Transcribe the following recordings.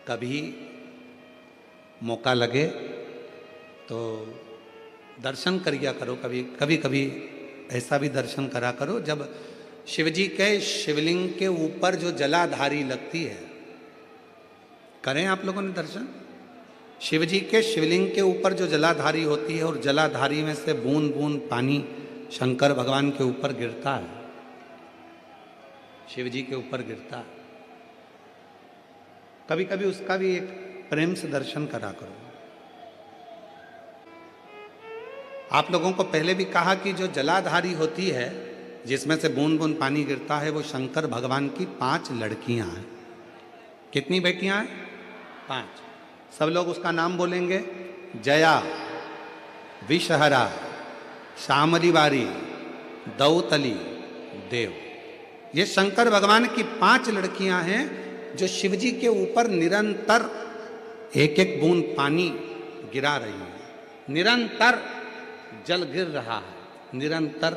कभी मौका लगे तो दर्शन करिया करो। कभी कभी ऐसा भी दर्शन करा करो जब शिवजी के शिवलिंग के ऊपर जो जलाधारी लगती है, करें आप लोगों ने दर्शन। शिवजी के शिवलिंग के ऊपर जो जलाधारी होती है और जलाधारी में से बूंद बूंद पानी शंकर भगवान के ऊपर गिरता है, शिवजी के ऊपर गिरता है। कभी कभी उसका भी एक प्रेम से दर्शन करा करो। आप लोगों को पहले भी कहा कि जो जलाधारी होती है जिसमें से बूंद बूंद पानी गिरता है, वो शंकर भगवान की 5 लड़कियां हैं। कितनी बेटियां हैं? 5। सब लोग उसका नाम बोलेंगे। जया, विषहरा, श्यामली बारी, दौतली, देव। ये शंकर भगवान की 5 लड़कियां हैं जो शिवजी के ऊपर निरंतर एक एक बूंद पानी गिरा रही हैं। निरंतर जल गिर रहा है, निरंतर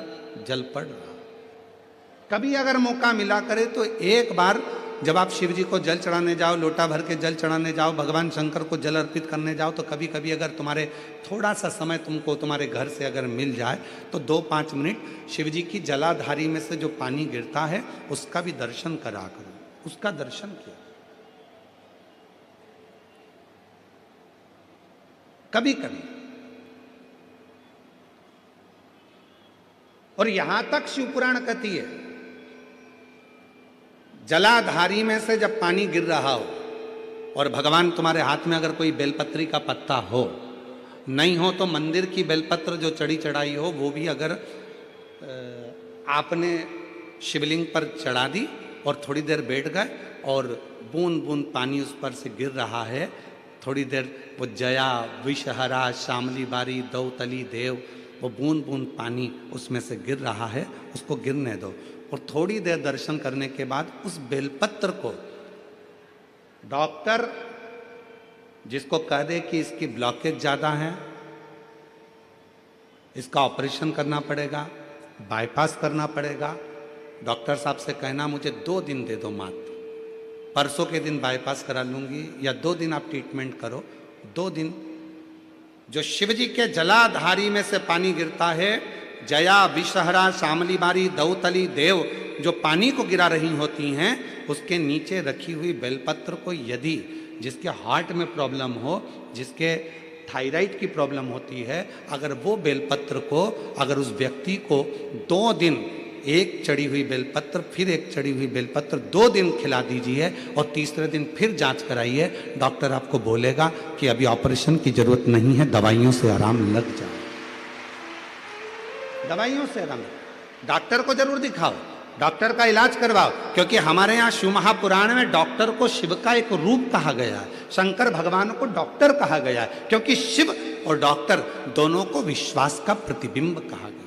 जल पड़ रहा है। कभी अगर मौका मिला करे तो एक बार जब आप शिव जी को जल चढ़ाने जाओ, लोटा भर के जल चढ़ाने जाओ, भगवान शंकर को जल अर्पित करने जाओ, तो कभी कभी अगर तुम्हारे थोड़ा सा समय तुमको तुम्हारे घर से अगर मिल जाए तो 2-5 मिनट शिव जी की जलाधारी में से जो पानी गिरता है उसका भी दर्शन करा करो। उसका दर्शन किया कभी कभी। और यहां तक शिवपुराण कहती है, जलाधारी में से जब पानी गिर रहा हो और भगवान तुम्हारे हाथ में अगर कोई बेलपत्री का पत्ता हो, नहीं हो तो मंदिर की बेलपत्र जो चढ़ी चढ़ाई हो वो भी अगर आपने शिवलिंग पर चढ़ा दी और थोड़ी देर बैठ गए और बूंद बूंद पानी उस पर से गिर रहा है, थोड़ी देर वो जया, विषहरा, श्यामली बारी, दौतली, देव, वो बूंद बूंद पानी उसमें से गिर रहा है, उसको गिरने दो। और थोड़ी देर दर्शन करने के बाद उस बेलपत्र को डॉक्टर जिसको कह दे कि इसकी ब्लॉकेज ज़्यादा है, इसका ऑपरेशन करना पड़ेगा, बाईपास करना पड़ेगा, डॉक्टर साहब से कहना मुझे 2 दिन दे दो मात्र, परसों के दिन बाईपास करा लूँगी, या 2 दिन आप ट्रीटमेंट करो। 2 दिन जो शिवजी के जलाधारी में से पानी गिरता है, जया, विषहरा, श्यामली बारी, दौतली, देव, जो पानी को गिरा रही होती हैं, उसके नीचे रखी हुई बेलपत्र को यदि जिसके हार्ट में प्रॉब्लम हो, जिसके थायराइड की प्रॉब्लम होती है, अगर वो बेलपत्र को अगर उस व्यक्ति को 2 दिन एक चढ़ी हुई बेलपत्र, फिर एक चढ़ी हुई बेलपत्र 2 दिन खिला दीजिए और तीसरे दिन फिर जांच कराइए, डॉक्टर आपको बोलेगा कि अभी ऑपरेशन की जरूरत नहीं है, दवाइयों से आराम लग जाए। दवाइयों से आराम, डॉक्टर को जरूर दिखाओ, डॉक्टर का इलाज करवाओ, क्योंकि हमारे यहाँ शिव महापुराण में डॉक्टर को शिव का एक रूप कहा गया है, शंकर भगवान को डॉक्टर कहा गया है, क्योंकि शिव और डॉक्टर दोनों को विश्वास का प्रतिबिंब कहा गया।